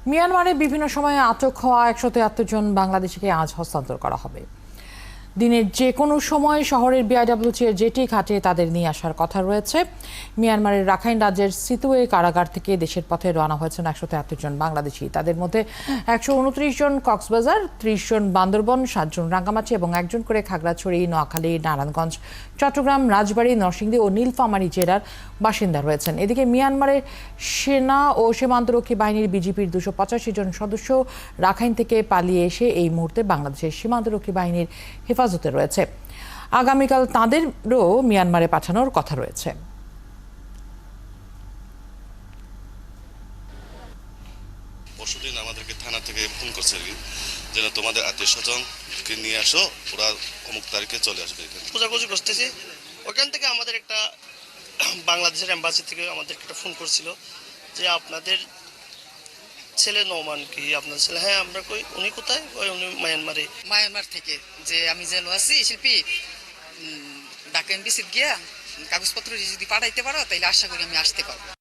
মিয়ানমারে বিভিন্ন সময়ে আটক হওয়া ১৭৩ জন বাংলাদেশিকে আজ হস্তান্তর করা হবে। দিনের যে কোনো সময় শহরের বিআইডব্লিউটি এর জেটি ঘাটে তাদের নিয়ে আসার কথা রয়েছে। মিয়ানমারের রাখাইন রাজ্যের সিতুয়ে কারাগার থেকে দেশের পথে রওনা হয়েছেন ১৭৩ জন বাংলাদেশি। তাদের মধ্যে ১২৯ জন কক্সবাজার, ৩০ জন বান্দরবন, ৭ জন রাঙ্গামাটি এবং ১ জন করে খাগড়াছড়ি, নোয়াখালী, নারায়ণগঞ্জ, চট্টগ্রাম, রাজবাড়ী, নরসিংদী ও নীলফামারী জেলার বাসিন্দা রয়েছেন। এদিকে মিয়ানমারের সেনা ও সীমান্তরক্ষী বাহিনীর বিজিপির ২৮৫ জন সদস্য রাখাইন থেকে পালিয়ে এসে এই মুহূর্তে বাংলাদেশের সীমান্তরক্ষী বাহিনীর হেফাজতে রয়েছে। আগামীকাল তাঁদেরও মিয়ানমারে পাঠানোর কথা রয়েছে। পরশুদিন আমাদেরকে থানা থেকে ফোন করছে যেন তোমাদের আত্মীয় স্বজনকে নিয়ে আসো, ওরা অমুক তারিখে চলে আসবে। খোঁজাখুঁজি করতেছি, ওখান থেকে আমাদের একটা বাংলাদেশের এম্বাসি থেকে আমাদের একটা ফোন করছিল যে আপনাদের ছেলে নোমান কি আপনার ছেলে? হ্যাঁ, আমরা কই উনি কোথায়? উনি মায়ানমার থেকে। যে আমি যেন আছি শিল্পী ঢাকা এমবিসি গিয়া কাগজপত্র যদি পাঠাইতে পারো তাইলে আশা করি আমি আসতে পারবো।